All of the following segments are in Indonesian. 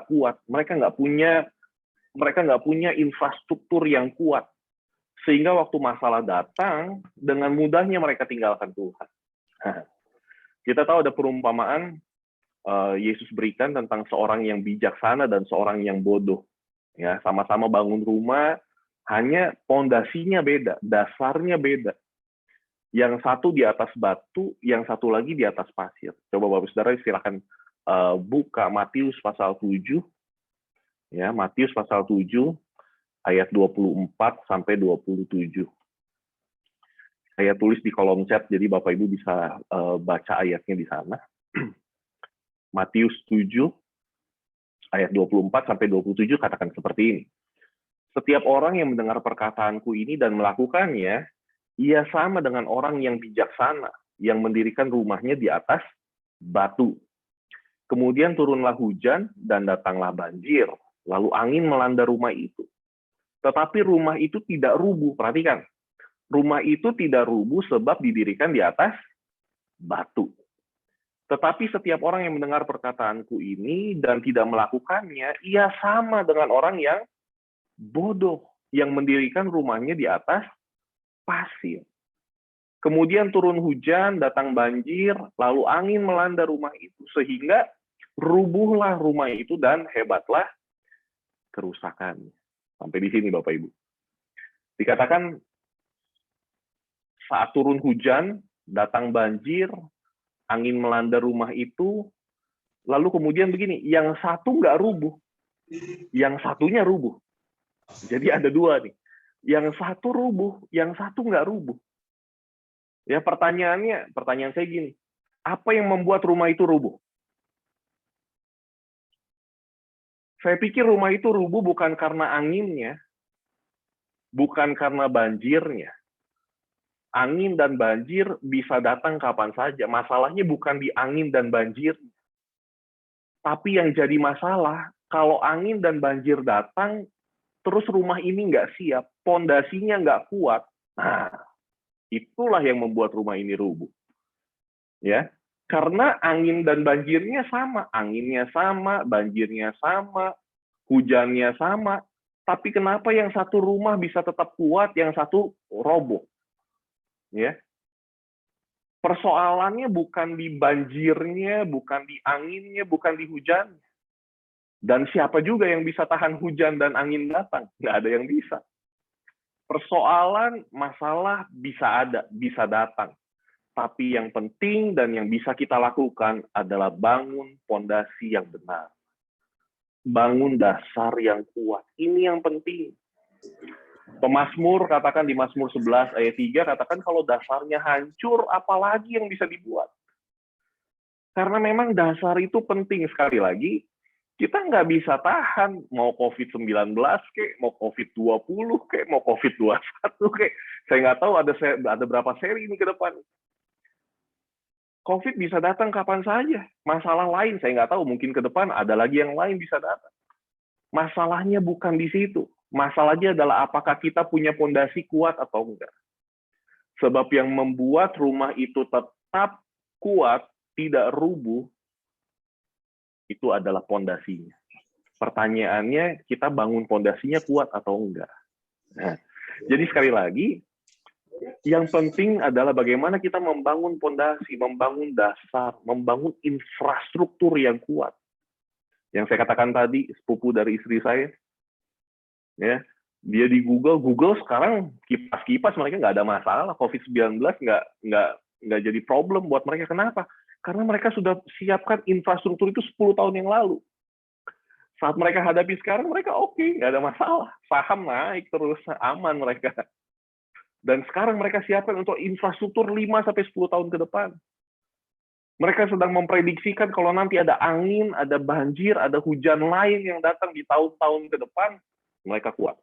kuat, mereka nggak punya infrastruktur yang kuat, sehingga waktu masalah datang, dengan mudahnya mereka tinggalkan Tuhan. Kita tahu ada perumpamaan Yesus berikan tentang seorang yang bijaksana dan seorang yang bodoh. Ya, sama-sama bangun rumah, hanya pondasinya beda, dasarnya beda. Yang satu di atas batu, yang satu lagi di atas pasir. Coba Bapak Saudara silakan buka Matius pasal 7. Ya, Matius pasal 7 ayat 24 sampai 27. Saya tulis di kolom chat, jadi Bapak Ibu bisa baca ayatnya di sana. Matius 7 ayat 24 sampai 27 katakan seperti ini. Setiap orang yang mendengar perkataanku ini dan melakukannya, ia sama dengan orang yang bijaksana, yang mendirikan rumahnya di atas batu. Kemudian turunlah hujan dan datanglah banjir, lalu angin melanda rumah itu. Tetapi rumah itu tidak rubuh, perhatikan. Rumah itu tidak rubuh sebab didirikan di atas batu. Tetapi setiap orang yang mendengar perkataanku ini dan tidak melakukannya, ia sama dengan orang yang bodoh, yang mendirikan rumahnya di atas pasir. Kemudian turun hujan, datang banjir, lalu angin melanda rumah itu, sehingga rubuhlah rumah itu dan hebatlah kerusakannya. Sampai di sini Bapak Ibu. Dikatakan saat turun hujan, datang banjir, angin melanda rumah itu, lalu kemudian begini, yang satu nggak rubuh, yang satunya rubuh. Jadi ada dua nih. Yang satu rubuh, yang satu nggak rubuh. Ya, pertanyaan saya gini, apa yang membuat rumah itu rubuh? Saya pikir rumah itu rubuh bukan karena anginnya, bukan karena banjirnya. Angin dan banjir bisa datang kapan saja. Masalahnya bukan di angin dan banjir. Tapi yang jadi masalah, kalau angin dan banjir datang, terus rumah ini nggak siap, pondasinya nggak kuat, nah, itulah yang membuat rumah ini rubuh. Ya, karena angin dan banjirnya sama, anginnya sama, banjirnya sama, hujannya sama, tapi kenapa yang satu rumah bisa tetap kuat, yang satu roboh? Ya, persoalannya bukan di banjirnya, bukan di anginnya, bukan di hujannya. Dan siapa juga yang bisa tahan hujan dan angin datang? Nggak ada yang bisa. Persoalan, masalah bisa ada, bisa datang. Tapi yang penting dan yang bisa kita lakukan adalah bangun pondasi yang benar. Bangun dasar yang kuat. Ini yang penting. Pemazmur katakan di Mazmur 11 ayat 3, katakan kalau dasarnya hancur, apalagi yang bisa dibuat. Karena memang dasar itu penting. Sekali lagi, kita nggak bisa tahan mau COVID-19 kek, mau COVID-20 kek, mau COVID-21 kek. Saya nggak tahu ada berapa seri ini ke depan. COVID bisa datang kapan saja. Masalah lain saya nggak tahu, mungkin ke depan ada lagi yang lain bisa datang. Masalahnya bukan di situ. Masalahnya adalah apakah kita punya pondasi kuat atau enggak. Sebab yang membuat rumah itu tetap kuat, tidak rubuh, itu adalah pondasinya. Pertanyaannya, kita bangun pondasinya kuat atau enggak. Nah, jadi sekali lagi, yang penting adalah bagaimana kita membangun pondasi, membangun dasar, membangun infrastruktur yang kuat. Yang saya katakan tadi, sepupu dari istri saya, ya, dia di Google sekarang kipas-kipas mereka nggak ada masalah, COVID-19 nggak jadi problem buat mereka. Kenapa? Karena mereka sudah siapkan infrastruktur itu 10 tahun yang lalu. Saat mereka hadapi sekarang, mereka oke, nggak ada masalah. Saham naik terus, aman mereka. Dan sekarang mereka siapkan untuk infrastruktur 5-10 tahun ke depan. Mereka sedang memprediksikan kalau nanti ada angin, ada banjir, ada hujan lain yang datang di tahun-tahun ke depan, mereka kuat.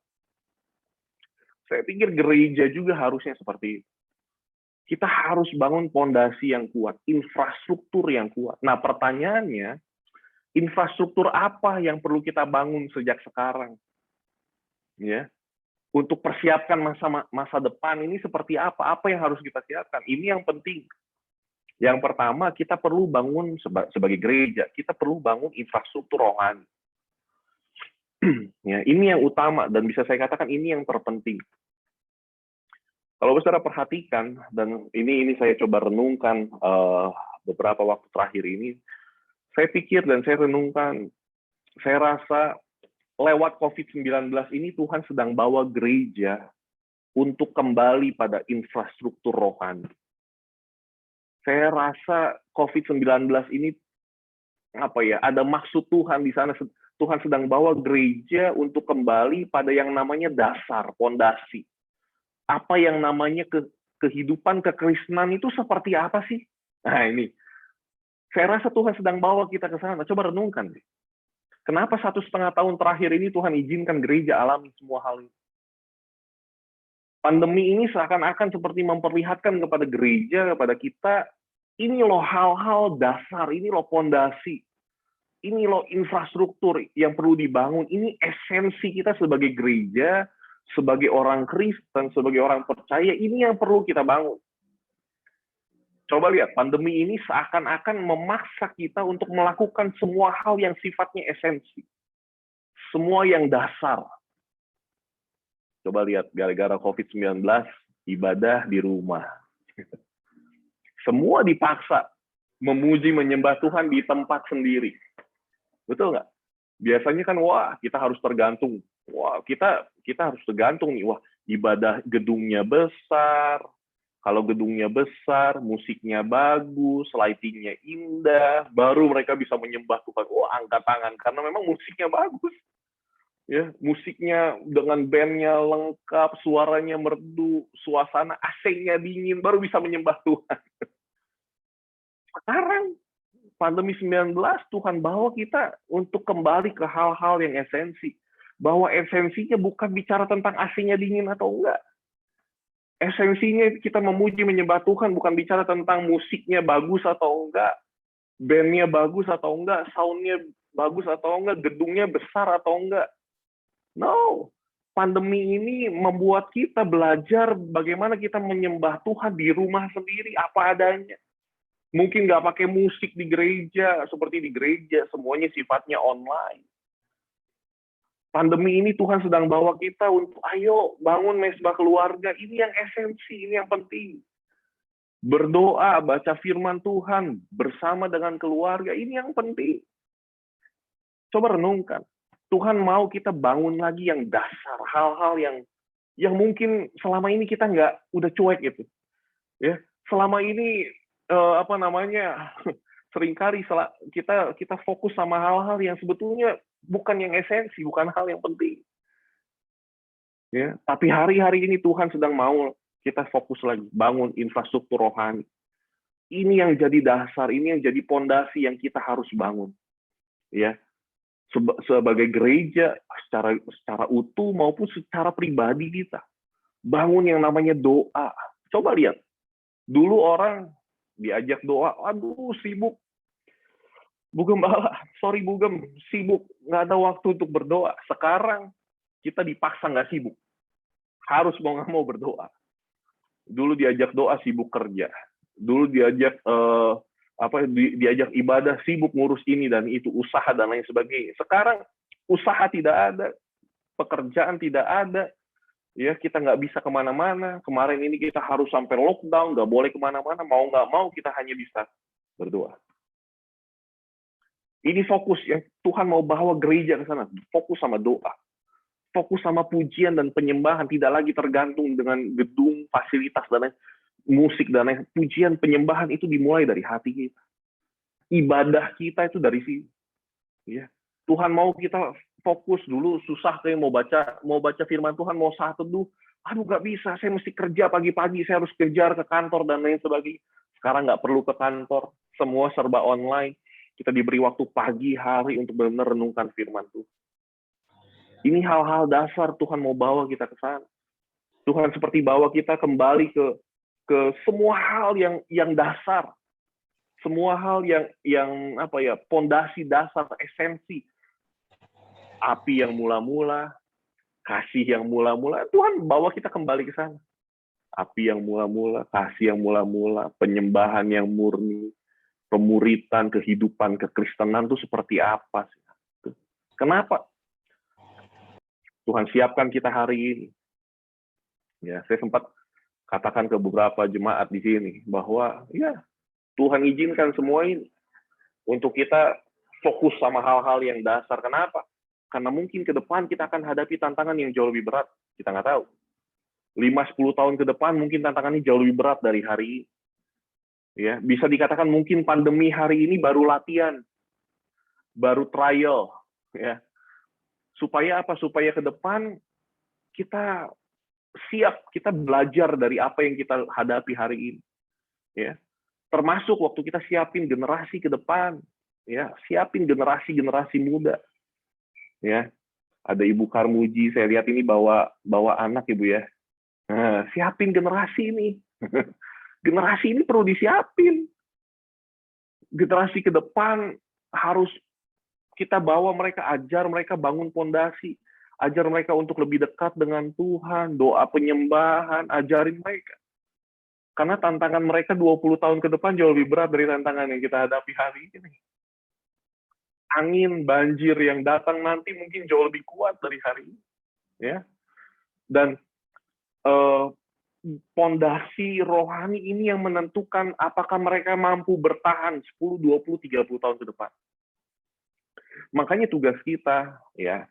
Saya pikir gereja juga harusnya seperti itu. Kita harus bangun pondasi yang kuat, infrastruktur yang kuat. Nah, pertanyaannya, infrastruktur apa yang perlu kita bangun sejak sekarang? Ya. Untuk persiapkan masa depan ini seperti apa? Apa yang harus kita siapkan? Ini yang penting. Yang pertama, kita perlu bangun sebagai gereja, kita perlu bangun infrastruktur rohani. Ya, ini yang utama dan bisa saya katakan ini yang terpenting. Kalau saudara perhatikan, dan ini saya coba renungkan beberapa waktu terakhir ini, saya pikir dan saya renungkan, saya rasa lewat COVID-19 ini Tuhan sedang bawa gereja untuk kembali pada infrastruktur rohani. Saya rasa COVID-19 ini ada maksud Tuhan di sana. Tuhan sedang bawa gereja untuk kembali pada yang namanya dasar, pondasi. Apa yang namanya kehidupan kekristenan itu seperti apa sih? Nah ini, saya rasa Tuhan sedang bawa kita ke sana. Coba renungkan deh. Kenapa 1,5 tahun terakhir ini Tuhan izinkan gereja alami semua hal ini? Pandemi ini seakan-akan seperti memperlihatkan kepada gereja, kepada kita, ini loh hal-hal dasar, ini loh pondasi, ini loh infrastruktur yang perlu dibangun, ini esensi kita sebagai gereja, sebagai orang Kristen, sebagai orang percaya, ini yang perlu kita bangun. Coba lihat, pandemi ini seakan-akan memaksa kita untuk melakukan semua hal yang sifatnya esensi. Semua yang dasar. Coba lihat, gara-gara COVID-19, ibadah di rumah. Semua dipaksa memuji, menyembah Tuhan di tempat sendiri. Betul nggak? Biasanya kan, kita harus tergantung. Kita harus tergantung nih. Ibadah gedungnya besar. Kalau gedungnya besar, musiknya bagus, lightingnya indah, baru mereka bisa menyembah Tuhan. Angkat tangan karena memang musiknya bagus. Ya, musiknya dengan bandnya lengkap, suaranya merdu, suasana AC-nya dingin, baru bisa menyembah Tuhan. Sekarang pandemi 19, Tuhan bawa kita untuk kembali ke hal-hal yang esensi. Bahwa esensinya bukan bicara tentang AC-nya dingin atau enggak. Esensinya kita memuji, menyembah Tuhan, bukan bicara tentang musiknya bagus atau enggak, bandnya bagus atau enggak, soundnya bagus atau enggak, gedungnya besar atau enggak. No. Pandemi ini membuat kita belajar bagaimana kita menyembah Tuhan di rumah sendiri, apa adanya. Mungkin nggak pakai musik di gereja, seperti di gereja, semuanya sifatnya online. Pandemi ini Tuhan sedang bawa kita untuk, ayo bangun mesbah keluarga, ini yang esensi, ini yang penting. Berdoa, baca firman Tuhan, bersama dengan keluarga, ini yang penting. Coba renungkan, Tuhan mau kita bangun lagi yang dasar, hal-hal yang mungkin selama ini kita udah cuek gitu. Ya, selama ini seringkali kita fokus sama hal-hal yang sebetulnya bukan yang esensi, bukan hal yang penting. Ya, tapi hari-hari ini Tuhan sedang mau kita fokus lagi, bangun infrastruktur rohani. Ini yang jadi dasar, ini yang jadi pondasi yang kita harus bangun. Ya, sebagai gereja secara utuh maupun secara pribadi kita. Bangun yang namanya doa. Coba lihat, dulu orang diajak doa, aduh sibuk. Bu Gembala, sorry Bugem, sibuk, nggak ada waktu untuk berdoa. Sekarang kita dipaksa nggak sibuk, harus mau nggak mau berdoa. Dulu diajak doa sibuk kerja, dulu diajak diajak ibadah sibuk ngurus ini dan itu, usaha dan lain sebagainya. Sekarang usaha tidak ada, pekerjaan tidak ada, ya kita nggak bisa kemana-mana. Kemarin ini kita harus sampai lockdown, nggak boleh kemana-mana, mau nggak mau kita hanya bisa berdoa. Ini fokus yang Tuhan mau bawa gereja ke sana, fokus sama doa, fokus sama pujian dan penyembahan, tidak lagi tergantung dengan gedung, fasilitas dan lain, musik dan lain. Pujian, penyembahan itu dimulai dari hati kita. Ibadah kita itu dari sini. Ya. Tuhan mau kita fokus dulu, susah kayak mau baca firman Tuhan, mau saat teduh, aduh nggak bisa, saya mesti kerja pagi-pagi, saya harus kejar ke kantor dan lain sebagainya. Sekarang nggak perlu ke kantor, semua serba online. Kita diberi waktu pagi hari untuk benar-benar renungkan firman Tuhan. Ini hal-hal dasar Tuhan mau bawa kita ke sana. Tuhan seperti bawa kita kembali ke semua hal yang dasar. Semua hal yang pondasi dasar, esensi. Api yang mula-mula, kasih yang mula-mula, Tuhan bawa kita kembali ke sana. Api yang mula-mula, kasih yang mula-mula, penyembahan yang murni, pemuritan, kehidupan, kekristenan itu seperti apa sih? Kenapa? Tuhan siapkan kita hari ini. Ya, saya sempat katakan ke beberapa jemaat di sini bahwa ya Tuhan izinkan semua ini untuk kita fokus sama hal-hal yang dasar. Kenapa? Karena mungkin ke depan kita akan hadapi tantangan yang jauh lebih berat. Kita nggak tahu. 5-10 tahun ke depan mungkin tantangannya jauh lebih berat dari hari ini. Ya, bisa dikatakan mungkin pandemi hari ini baru latihan, baru trial, ya. Supaya apa? Supaya ke depan kita siap, kita belajar dari apa yang kita hadapi hari ini. Ya. Termasuk waktu kita siapin generasi ke depan, ya, siapin generasi muda. Ya. Ada Ibu Karmuji, saya lihat ini bawa anak Ibu ya. Nah, siapin generasi ini. Generasi ini perlu disiapin. Generasi ke depan harus kita bawa mereka, ajar mereka bangun pondasi, ajar mereka untuk lebih dekat dengan Tuhan, doa penyembahan, ajarin mereka. Karena tantangan mereka 20 tahun ke depan jauh lebih berat dari tantangan yang kita hadapi hari ini. Angin, banjir yang datang nanti mungkin jauh lebih kuat dari hari ini. Ya. Dan pondasi rohani ini yang menentukan apakah mereka mampu bertahan 10, 20, 30 tahun ke depan. Makanya tugas kita ya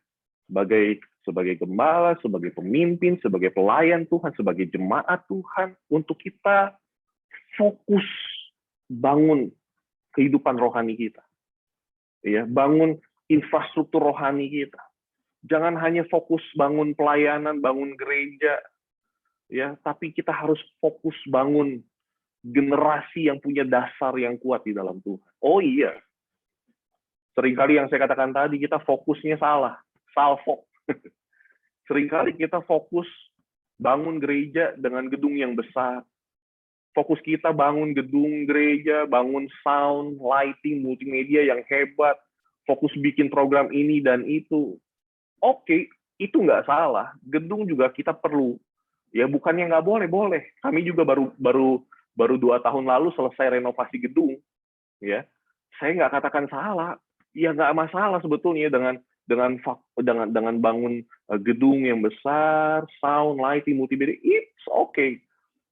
sebagai gembala, sebagai pemimpin, sebagai pelayan Tuhan, sebagai jemaat Tuhan untuk kita fokus bangun kehidupan rohani kita. Ya, bangun infrastruktur rohani kita. Jangan hanya fokus bangun pelayanan, bangun gereja, ya, tapi kita harus fokus bangun generasi yang punya dasar yang kuat di dalam Tuhan. Oh iya, seringkali yang saya katakan tadi kita fokusnya salah, salfok. Seringkali kita fokus bangun gereja dengan gedung yang besar. Fokus kita bangun gedung gereja, bangun sound, lighting, multimedia yang hebat. Fokus bikin program ini dan itu. Oke, itu nggak salah. Gedung juga kita perlu. Ya bukannya nggak boleh. Kami juga baru 2 tahun lalu selesai renovasi gedung. Ya, saya nggak katakan salah. Ya nggak masalah sebetulnya dengan bangun gedung yang besar, sound, lighting, multimedia. It's okay.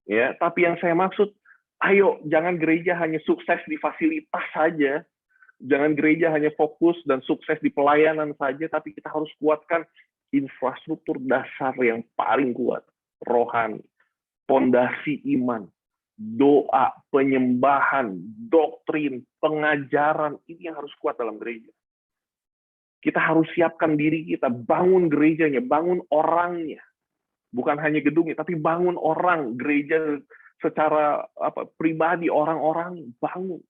Ya, tapi yang saya maksud, ayo jangan gereja hanya sukses di fasilitas saja. Jangan gereja hanya fokus dan sukses di pelayanan saja, tapi kita harus kuatkan infrastruktur dasar yang paling kuat. Rohani, pondasi iman, doa, penyembahan, doktrin, pengajaran, ini yang harus kuat dalam gereja. Kita harus siapkan diri kita, bangun gerejanya, bangun orangnya. Bukan hanya gedungnya, tapi bangun orang, gereja secara pribadi, orang-orang, bangun.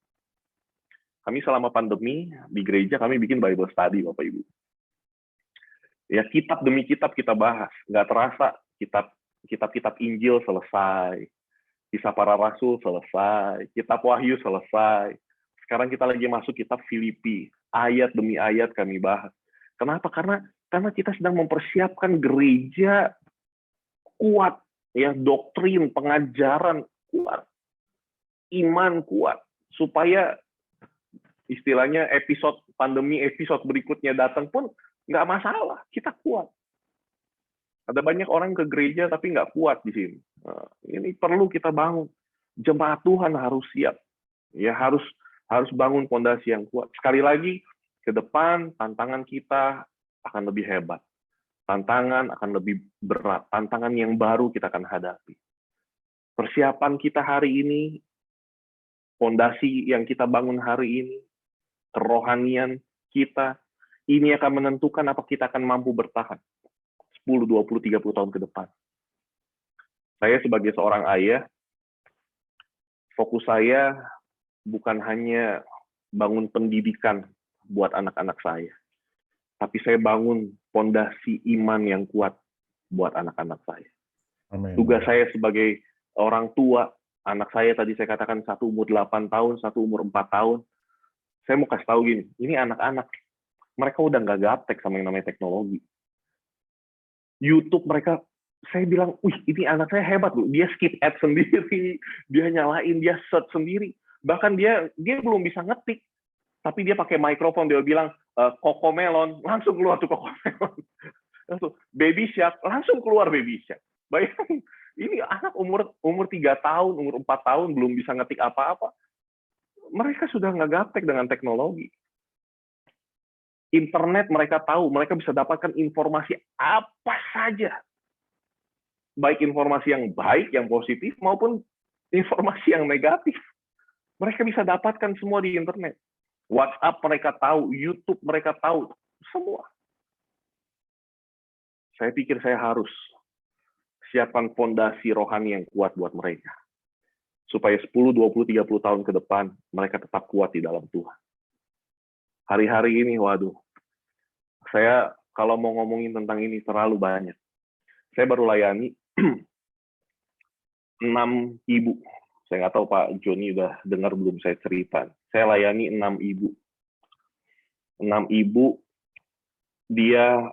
Kami selama pandemi, di gereja kami bikin Bible study, Bapak Ibu. Ya, kitab demi kitab kita bahas. Nggak terasa, kitab-kitab Injil selesai, Kisah Para Rasul selesai, Kitab Wahyu selesai. Sekarang kita lagi masuk kitab Filipi, ayat demi ayat kami bahas. Kenapa? Karena kita sedang mempersiapkan gereja kuat, ya, doktrin, pengajaran kuat, iman kuat, supaya istilahnya pandemi episode berikutnya datang pun nggak masalah, kita kuat. Ada banyak orang ke gereja tapi nggak kuat di sini. Nah, ini perlu kita bangun. Jemaat Tuhan harus siap. Ya, harus bangun pondasi yang kuat. Sekali lagi, ke depan tantangan kita akan lebih hebat. Tantangan akan lebih berat. Tantangan yang baru kita akan hadapi. Persiapan kita hari ini, pondasi yang kita bangun hari ini, kerohanian kita, ini akan menentukan apa kita akan mampu bertahan 10, 20, 30 tahun ke depan. Saya sebagai seorang ayah, fokus saya bukan hanya bangun pendidikan buat anak-anak saya, tapi saya bangun pondasi iman yang kuat buat anak-anak saya. Amen. Tugas saya sebagai orang tua, anak saya tadi saya katakan satu umur 8 tahun, satu umur 4 tahun. Saya mau kasih tahu gini, ini anak-anak, mereka udah nggak gaptek sama yang namanya teknologi. YouTube mereka, saya bilang, wih ini anak saya hebat loh, dia skip ad sendiri, dia nyalain, dia search sendiri. Bahkan dia belum bisa ngetik, tapi dia pakai mikrofon, dia bilang, Cocomelon, langsung keluar tuh Cocomelon. Baby Shark, langsung keluar Baby Shark. Bayangin, ini anak umur 3 tahun, umur 4 tahun, belum bisa ngetik apa-apa. Mereka sudah nggak gaptek dengan teknologi. Internet mereka tahu, mereka bisa dapatkan informasi apa saja. Baik informasi yang baik, yang positif, maupun informasi yang negatif. Mereka bisa dapatkan semua di internet. WhatsApp mereka tahu, YouTube mereka tahu, semua. Saya pikir saya harus siapkan fondasi rohani yang kuat buat mereka. Supaya 10, 20, 30 tahun ke depan, mereka tetap kuat di dalam Tuhan. Hari-hari ini, waduh, saya kalau mau ngomongin tentang ini terlalu banyak. Saya baru layani 6 ibu. Saya nggak tahu Pak Joni udah dengar belum saya cerita. Saya layani 6 ibu. 6 ibu, dia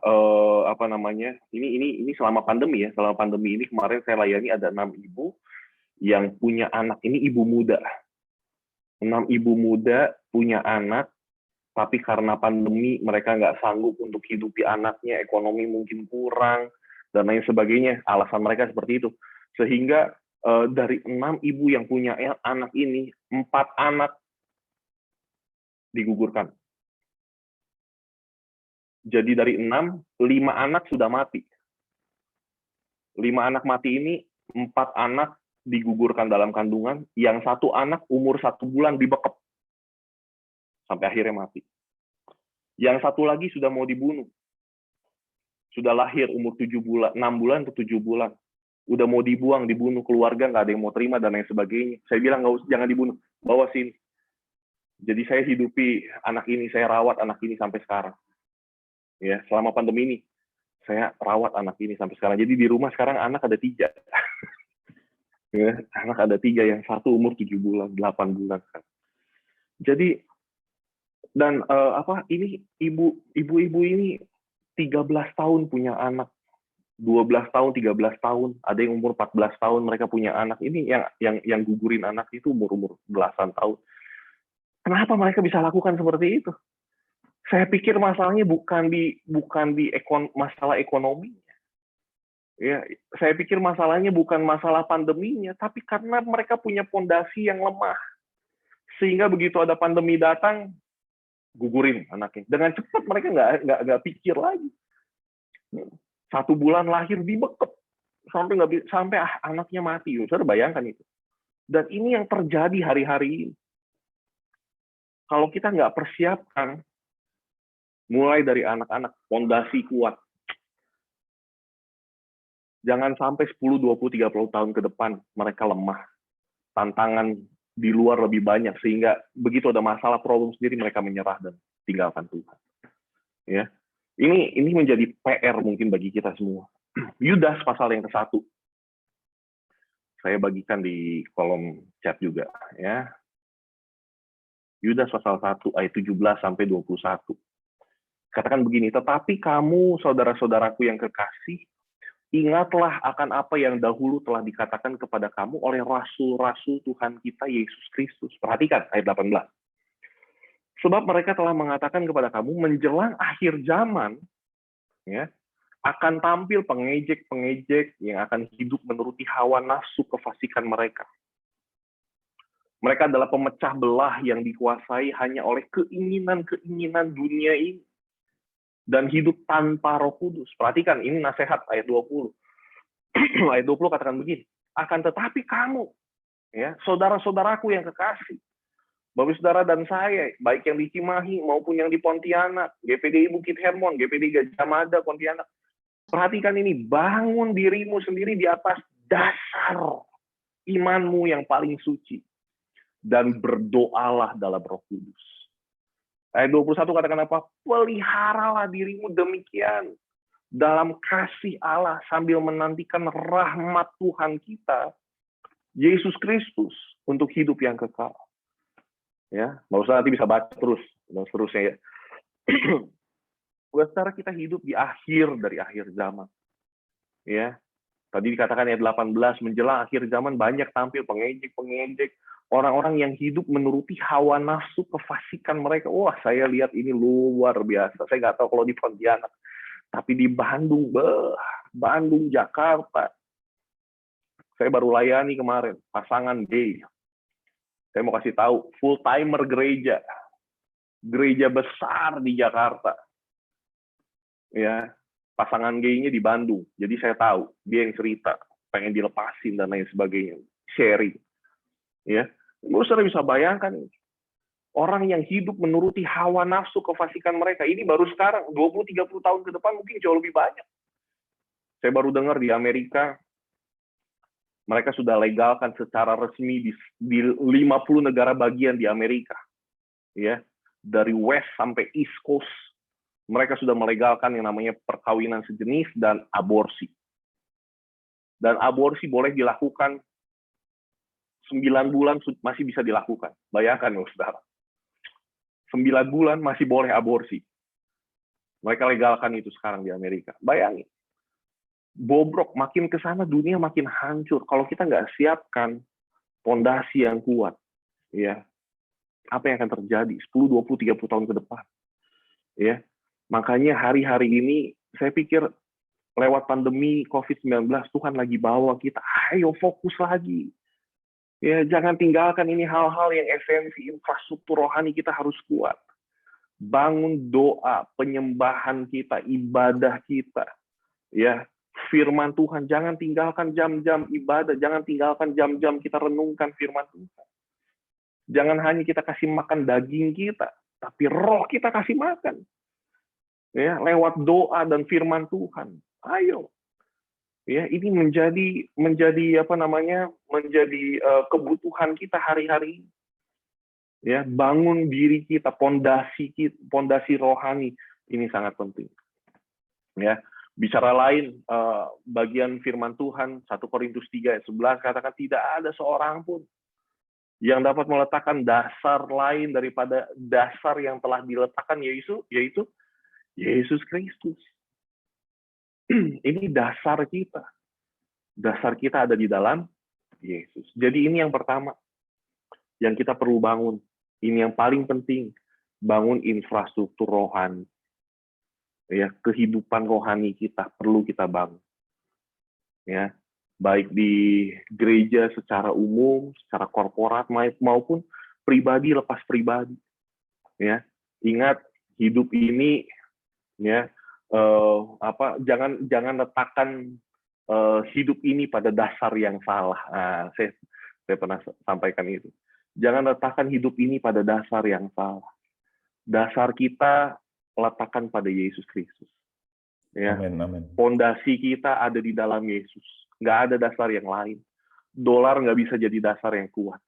ini selama pandemi ya. Selama pandemi ini kemarin saya layani ada 6 ibu yang punya anak. Ini ibu muda. 6 ibu muda punya anak, tapi karena pandemi mereka nggak sanggup untuk hidupi anaknya, ekonomi mungkin kurang, dan lain sebagainya. Alasan mereka seperti itu. Sehingga dari 6 ibu yang punya anak ini, 4 anak digugurkan. Jadi dari 6, 5 anak sudah mati. 5 anak mati ini, 4 anak digugurkan dalam kandungan, yang 1 anak umur 1 bulan dibekep. Sampai akhirnya mati. Yang 1 lagi sudah mau dibunuh. Sudah lahir umur 7 bulan, 6 bulan atau 7 bulan. Udah mau dibunuh, keluarga nggak ada yang mau terima, dan lain sebagainya. Saya bilang, jangan dibunuh, bawa sini. Jadi saya hidupi anak ini, saya rawat anak ini sampai sekarang. Ya, selama pandemi ini, saya rawat anak ini sampai sekarang. Jadi di rumah sekarang anak ada 3. Ya, anak ada 3, yang 1 umur 7 bulan, 8 bulan. Jadi, dan ini ibu-ibu ini 13 tahun punya anak, 12 tahun, 13 tahun, ada yang umur 14 tahun mereka punya anak. Ini yang gugurin anak itu umur belasan tahun. Kenapa mereka bisa lakukan seperti itu? Saya pikir masalahnya bukan di masalah ekonomi. Ya, saya pikir masalahnya bukan masalah pandeminya, tapi karena mereka punya fondasi yang lemah. Sehingga begitu ada pandemi datang, gugurin anaknya. Dengan cepat mereka nggak pikir lagi. 1 bulan lahir dibekep sampai anaknya mati. Saudara bayangkan itu. Dan ini yang terjadi hari-hari ini. Kalau kita nggak persiapkan, mulai dari anak-anak, fondasi kuat. Jangan sampai 10, 20, 30 tahun ke depan mereka lemah. Tantangan di luar lebih banyak, sehingga begitu ada masalah, problem sendiri, mereka menyerah dan tinggalkan Tuhan. Ya, ini menjadi PR mungkin bagi kita semua. Yudas pasal yang ke-1. Saya bagikan di kolom chat juga. Ya, Yudas pasal 1 ayat 17 sampai 21. Katakan begini, tetapi kamu, saudara-saudaraku yang kekasih, ingatlah akan apa yang dahulu telah dikatakan kepada kamu oleh rasul-rasul Tuhan kita Yesus Kristus. Perhatikan ayat 18. Sebab mereka telah mengatakan kepada kamu, menjelang akhir zaman, ya, akan tampil pengejek-pengejek yang akan hidup menuruti hawa nafsu kefasikan mereka. Mereka adalah pemecah belah yang dikuasai hanya oleh keinginan-keinginan dunia ini. Dan hidup tanpa Roh Kudus. Perhatikan, ini nasihat ayat 20. Ayat 20 katakan begini, akan tetapi kamu, ya, saudara-saudaraku yang kekasih, Bapak Saudara dan saya, baik yang di Cimahi maupun yang di Pontianak, GPDI Bukit Hermon, GPDI Gajah Mada, Pontianak. Perhatikan ini, bangun dirimu sendiri di atas dasar imanmu yang paling suci. Dan berdoalah dalam Roh Kudus. Ayat 21 katakan apa? Peliharalah dirimu demikian dalam kasih Allah sambil menantikan rahmat Tuhan kita, Yesus Kristus, untuk hidup yang kekal. Ya, nggak usah nanti bisa baca terus dan seterusnya ya. Secara kita hidup di akhir dari akhir zaman. Ya, tadi dikatakan ayat 18, menjelang akhir zaman banyak tampil pengejek-pengejek, orang-orang yang hidup menuruti hawa nafsu kefasikan mereka. Wah, saya lihat ini luar biasa. Saya nggak tahu kalau di Pontianak. Tapi di Bandung, Bandung, Jakarta, saya baru layani kemarin, pasangan gay. Saya mau kasih tahu, full-timer gereja besar di Jakarta. Ya, pasangan gay-nya di Bandung. Jadi saya tahu, dia yang cerita, pengen dilepasin dan lain sebagainya. Sharing. Ya, lu sudah bisa bayangkan, orang yang hidup menuruti hawa nafsu kefasikan mereka, ini baru sekarang, 20-30 tahun ke depan mungkin jauh lebih banyak. Saya baru dengar di Amerika, mereka sudah legalkan secara resmi di 50 negara bagian di Amerika. Ya, dari West sampai East Coast, mereka sudah melegalkan yang namanya perkawinan sejenis dan aborsi. Dan aborsi boleh dilakukan 9 bulan masih bisa dilakukan. Bayangkan, saudara. 9 bulan masih boleh aborsi. Mereka legalkan itu sekarang di Amerika. Bayangin. Bobrok, makin ke sana dunia makin hancur. Kalau kita nggak siapkan fondasi yang kuat, ya, apa yang akan terjadi 10, 20, 30 tahun ke depan? Ya, makanya hari-hari ini saya pikir lewat pandemi COVID-19 Tuhan lagi bawa kita, ayo fokus lagi. Ya, jangan tinggalkan ini hal-hal yang esensi, infrastruktur rohani kita harus kuat. Bangun doa, penyembahan kita, ibadah kita. Ya, firman Tuhan, jangan tinggalkan jam-jam ibadah, jangan tinggalkan jam-jam kita renungkan firman Tuhan. Jangan hanya kita kasih makan daging kita, tapi roh kita kasih makan. Ya, lewat doa dan firman Tuhan. Ayo. Ya, ini menjadi kebutuhan kita hari-hari. Ya, bangun diri kita, pondasi rohani ini sangat penting. Ya, bicara lain, bagian firman Tuhan 1 Korintus 3 ayat 11 katakan tidak ada seorang pun yang dapat meletakkan dasar lain daripada dasar yang telah diletakkan yaitu Yesus Kristus. Ini dasar kita. Dasar kita ada di dalam Yesus. Jadi ini yang pertama yang kita perlu bangun. Ini yang paling penting, bangun infrastruktur rohani. Ya, kehidupan rohani kita perlu kita bangun. Ya, baik di gereja secara umum, secara korporat maupun pribadi lepas pribadi. Ya, ingat hidup ini, ya, jangan letakkan hidup ini pada dasar yang salah. Nah, saya pernah sampaikan itu. Jangan letakkan hidup ini pada dasar yang salah. Dasar kita letakkan pada Yesus Kristus. Ya. Amin, amin. Fondasi kita ada di dalam Yesus. Nggak ada dasar yang lain. Dolar nggak bisa jadi dasar yang kuat.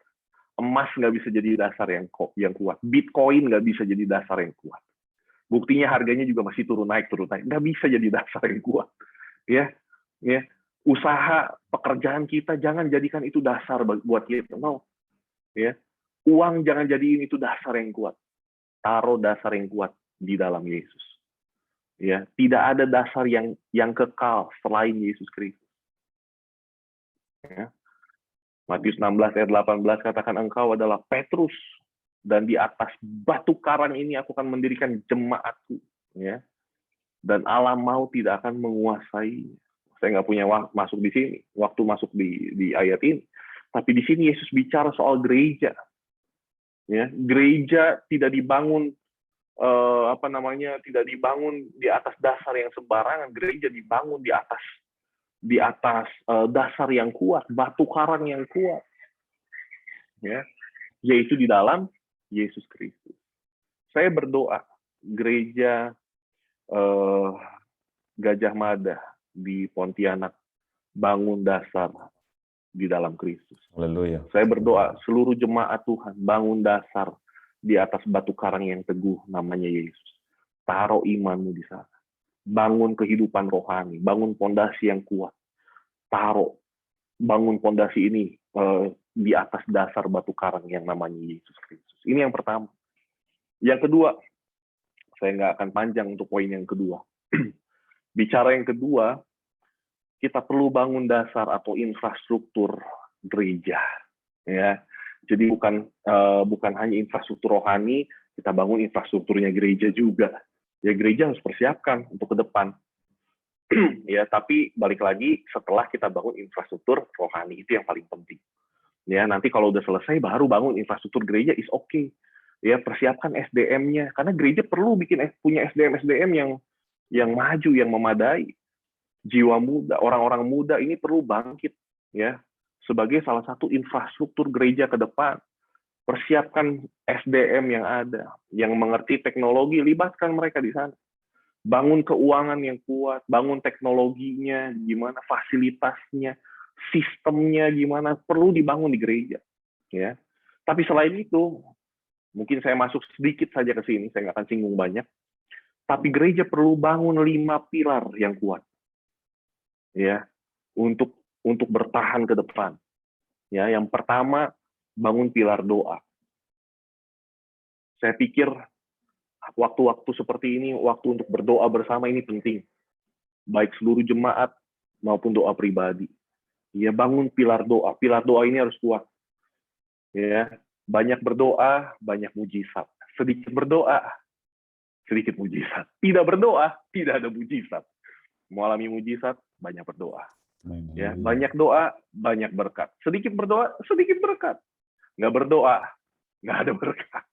Emas nggak bisa jadi dasar yang kuat. Bitcoin nggak bisa jadi dasar yang kuat. Buktinya harganya juga masih turun naik. Nggak bisa jadi dasar yang kuat. Ya, ya. Usaha, pekerjaan kita jangan jadikan itu dasar buat kita. No. Ya. Uang jangan jadiin itu dasar yang kuat. Taruh dasar yang kuat di dalam Yesus. Ya, tidak ada dasar yang kekal selain Yesus Kristus. Ya. Matius 16 ayat 18 katakan engkau adalah Petrus dan di atas batu karang ini aku akan mendirikan jemaatku. Ya. Dan alam maut tidak akan menguasai. Saya nggak punya masuk di sini, waktu masuk di ayat ini. Tapi di sini Yesus bicara soal gereja. Ya, gereja tidak dibangun tidak dibangun di atas dasar yang sembarangan. Gereja dibangun di atas dasar yang kuat, batu karang yang kuat. Ya, yaitu di dalam Yesus Kristus. Saya berdoa gereja Gajah Mada di Pontianak bangun dasar di dalam Kristus. Haleluya. Saya berdoa seluruh jemaat Tuhan bangun dasar di atas batu karang yang teguh namanya Yesus. Taruh imanmu di sana. Bangun kehidupan rohani, bangun pondasi yang kuat. Bangun pondasi ini di atas dasar batu karang yang namanya Yesus Kristus. Ini yang pertama. Yang kedua, saya nggak akan panjang untuk poin yang kedua. Bicara yang kedua, kita perlu bangun dasar atau infrastruktur gereja, ya. Jadi bukan hanya infrastruktur rohani, kita bangun infrastrukturnya gereja juga. Ya, gereja harus persiapkan untuk ke depan. Ya, tapi balik lagi setelah kita bangun infrastruktur rohani, itu yang paling penting. Ya, nanti kalau udah selesai baru bangun infrastruktur gereja is okay. Ya, persiapkan SDM-nya karena gereja perlu punya SDM yang maju, yang memadai. Jiwa muda, orang-orang muda ini perlu bangkit ya sebagai salah satu infrastruktur gereja ke depan. Persiapkan SDM yang ada, yang mengerti teknologi, libatkan mereka di sana. Bangun keuangan yang kuat, bangun teknologinya, gimana fasilitasnya, sistemnya gimana, perlu dibangun di gereja. Ya. Tapi selain itu, mungkin saya masuk sedikit saja ke sini, saya nggak akan singgung banyak. Tapi gereja perlu bangun 5 pilar yang kuat, ya, untuk bertahan ke depan. Ya, yang pertama bangun pilar doa. Saya pikir waktu-waktu seperti ini, waktu untuk berdoa bersama ini penting. Baik seluruh jemaat maupun doa pribadi. Ya, bangun pilar doa. Pilar doa ini harus kuat. Ya, banyak berdoa, banyak mujizat. Sedikit berdoa, sedikit mujizat. Tidak berdoa, tidak ada mujizat. Mau alami mujizat, banyak berdoa. Ya, banyak doa, banyak berkat. Sedikit berdoa, sedikit berkat. Nggak berdoa, nggak ada berkat.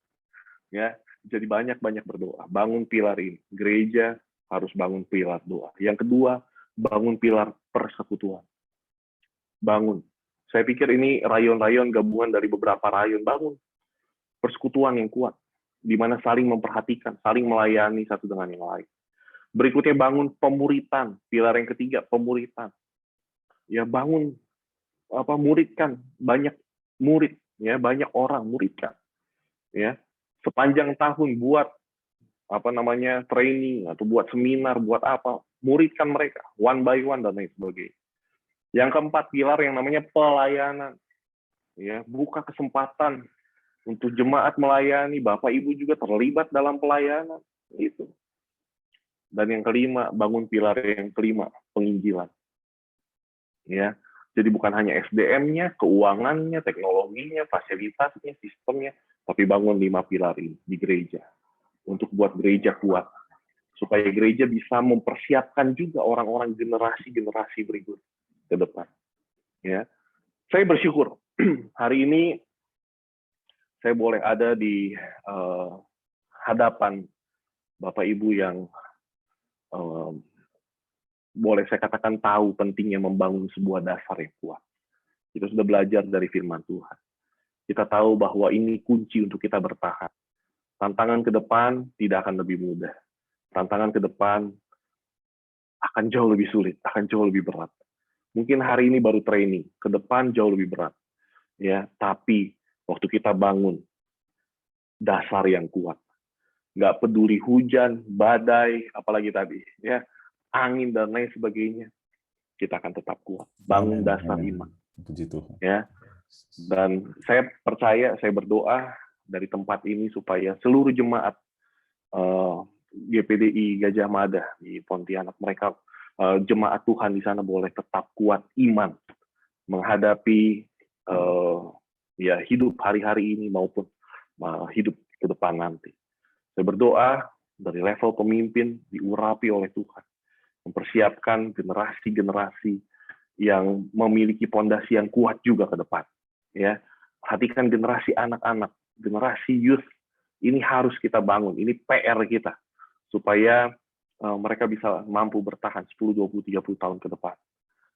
Ya, jadi banyak berdoa. Bangun pilar ini. Gereja harus bangun pilar doa. Yang kedua, bangun pilar persekutuan. Bangun. Saya pikir ini rayon-rayon gabungan dari beberapa rayon. Bangun persekutuan yang kuat, di mana saling memperhatikan, saling melayani satu dengan yang lain. Berikutnya bangun pemuritan. Pilar yang ketiga, pemuritan. Ya, bangun muridkan, banyak murid, ya, banyak orang muridkan. Ya, sepanjang tahun buat training atau buat seminar, buat apa, muridkan mereka one by one dan lain sebagainya. Yang keempat, pilar yang namanya pelayanan. Ya, buka kesempatan untuk jemaat melayani, Bapak Ibu juga terlibat dalam pelayanan itu. Dan yang kelima, bangun pilar yang kelima, penginjilan. Ya, jadi bukan hanya SDM-nya, keuangannya, teknologinya, fasilitasnya, sistemnya, tapi bangun 5 pilar ini di gereja untuk buat gereja kuat, supaya gereja bisa mempersiapkan juga orang-orang generasi-generasi berikut ke depan. Ya, saya bersyukur hari ini saya boleh ada di hadapan Bapak Ibu yang boleh saya katakan tahu pentingnya membangun sebuah dasar yang kuat. Kita sudah belajar dari firman Tuhan. Kita tahu bahwa ini kunci untuk kita bertahan. Tantangan ke depan tidak akan lebih mudah. Tantangan ke depan akan jauh lebih sulit, akan jauh lebih berat. Mungkin hari ini baru training, ke depan jauh lebih berat. Ya, tapi waktu kita bangun dasar yang kuat, nggak peduli hujan, badai, apalagi tadi, ya, angin dan lain sebagainya, kita akan tetap kuat. Bangun dasar iman. Puji Tuhan. Ya, dan saya percaya, saya berdoa dari tempat ini supaya seluruh jemaat GPDI Gajah Mada di Pontianak, mereka jemaat Tuhan di sana boleh tetap kuat iman menghadapi ya hidup hari-hari ini maupun hidup ke depan nanti. Saya berdoa dari level pemimpin diurapi oleh Tuhan, mempersiapkan generasi-generasi yang memiliki pondasi yang kuat juga ke depan. Ya, perhatikan generasi anak-anak, generasi youth, ini harus kita bangun, ini PR kita, supaya mereka bisa mampu bertahan 10, 20, 30 tahun ke depan.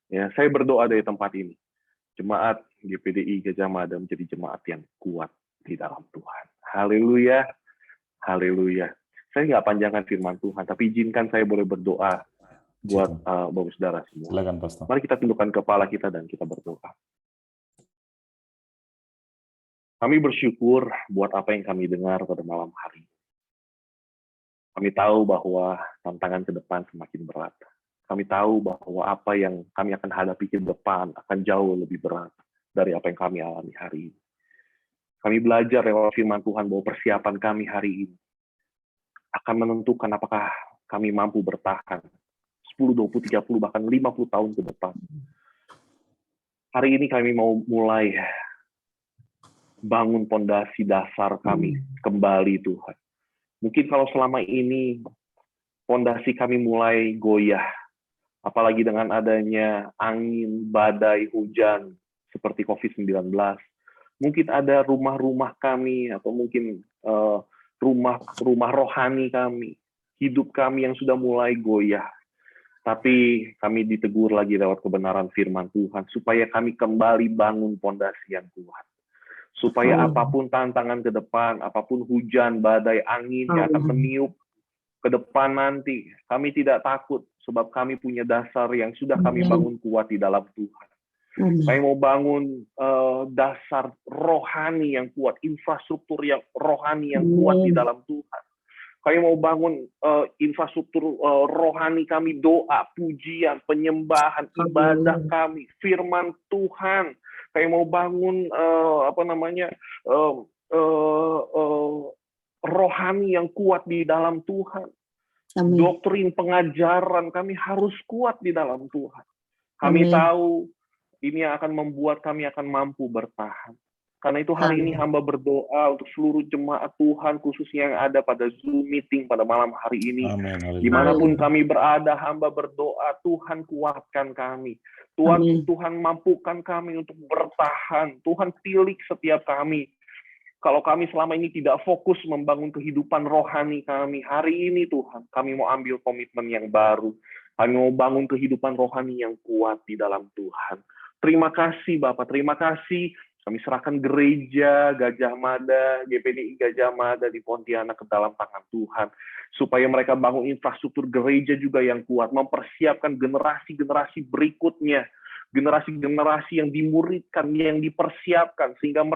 Ya, saya berdoa dari tempat ini, jemaat GPDI Gajah Mada menjadi jemaat yang kuat di dalam Tuhan. Haleluya, haleluya. Saya nggak panjangkan firman Tuhan, tapi izinkan saya boleh berdoa buat Bapak Saudara semua. Silakan, Pastor. Mari kita tundukkan kepala kita dan kita berdoa. Kami bersyukur buat apa yang kami dengar pada malam hari. Kami tahu bahwa tantangan ke depan semakin berat. Kami tahu bahwa apa yang kami akan hadapi ke depan akan jauh lebih berat dari apa yang kami alami hari ini. Kami belajar lewat firman Tuhan bahwa persiapan kami hari ini akan menentukan apakah kami mampu bertahan 10, 20, 30, bahkan 50 tahun ke depan. Hari ini kami mau mulai bangun pondasi dasar kami kembali, Tuhan. Mungkin kalau selama ini pondasi kami mulai goyah, apalagi dengan adanya angin, badai, hujan, seperti COVID-19. Mungkin ada rumah-rumah kami, atau mungkin rumah rohani kami, hidup kami yang sudah mulai goyah. Tapi kami ditegur lagi lewat kebenaran firman Tuhan, supaya kami kembali bangun pondasi yang kuat. Supaya apapun tantangan ke depan, apapun hujan, badai, angin yang akan meniup ke depan nanti, kami tidak takut, sebab kami punya dasar yang sudah kami bangun kuat di dalam Tuhan. Kami mau bangun dasar rohani yang kuat, infrastruktur yang rohani yang kuat di dalam Tuhan. Kami mau bangun infrastruktur rohani kami, doa, pujian, penyembahan, ibadah kami, firman Tuhan. Kami mau bangun rohani yang kuat di dalam Tuhan. Amin. Doktrin pengajaran kami harus kuat di dalam Tuhan. Kami tahu ini yang akan membuat kami akan mampu bertahan. Karena itu hari ini hamba berdoa untuk seluruh jemaat Tuhan, khususnya yang ada pada Zoom meeting pada malam hari ini. Amen. Dimanapun kami berada, hamba berdoa, Tuhan kuatkan kami. Tuhan mampukan kami untuk bertahan. Tuhan pilih setiap kami. Kalau kami selama ini tidak fokus membangun kehidupan rohani kami, hari ini Tuhan, kami mau ambil komitmen yang baru. Kami mau bangun kehidupan rohani yang kuat di dalam Tuhan. Terima kasih Bapak, terima kasih. Kami serahkan gereja Gajah Mada, GPDI Gajah Mada di Pontianak ke dalam tangan Tuhan. Supaya mereka bangun infrastruktur gereja juga yang kuat, mempersiapkan generasi-generasi berikutnya. Generasi-generasi yang dimuridkan, yang dipersiapkan, sehingga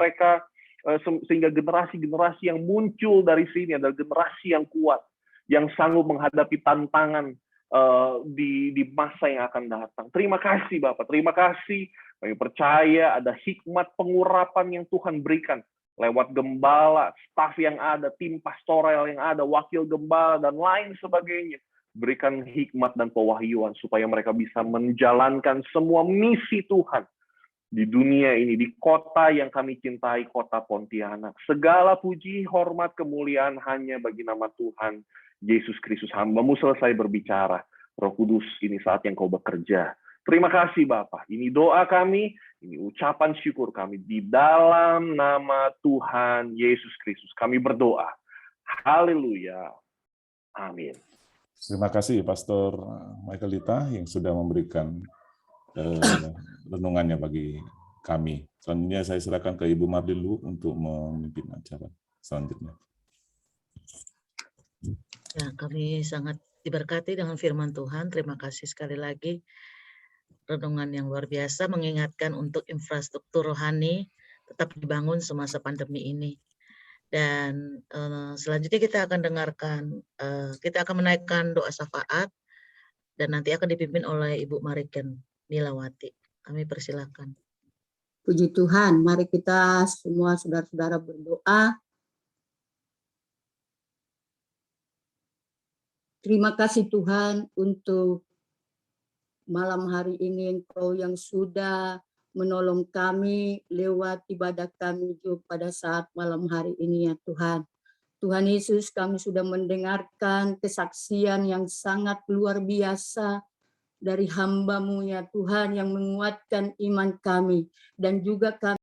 generasi-generasi yang muncul dari sini adalah generasi yang kuat, yang sanggup menghadapi tantangan di masa yang akan datang. Terima kasih Bapak, terima kasih. Kami percaya ada hikmat pengurapan yang Tuhan berikan lewat gembala, staf yang ada, tim pastoral yang ada, wakil gembala, dan lain sebagainya. Berikan hikmat dan pewahyuan supaya mereka bisa menjalankan semua misi Tuhan di dunia ini, di kota yang kami cintai, kota Pontianak. Segala puji, hormat, kemuliaan hanya bagi nama Tuhan Yesus Kristus. Hamba-Mu selesai berbicara. Roh Kudus, ini saat yang Kau bekerja. Terima kasih Bapak. Ini doa kami, ini ucapan syukur kami di dalam nama Tuhan Yesus Kristus. Kami berdoa. Haleluya. Amin. Terima kasih Pastor Michael Lita yang sudah memberikan renungannya bagi kami. Selanjutnya saya serahkan ke Ibu Marlilu untuk memimpin acara selanjutnya. Ya, kami sangat diberkati dengan firman Tuhan. Terima kasih sekali lagi. Renungan yang luar biasa mengingatkan untuk infrastruktur rohani tetap dibangun semasa pandemi ini. Dan selanjutnya kita akan dengarkan, kita akan menaikkan doa syafaat dan nanti akan dipimpin oleh Ibu Mariken Nilawati. Kami persilakan. Puji Tuhan, mari kita semua saudara-saudara berdoa. Terima kasih Tuhan untuk malam hari ini, Engkau yang sudah menolong kami lewat ibadah kami juga pada saat malam hari ini ya Tuhan. Tuhan Yesus, kami sudah mendengarkan kesaksian yang sangat luar biasa dari hamba-Mu ya Tuhan, yang menguatkan iman kami, dan juga kami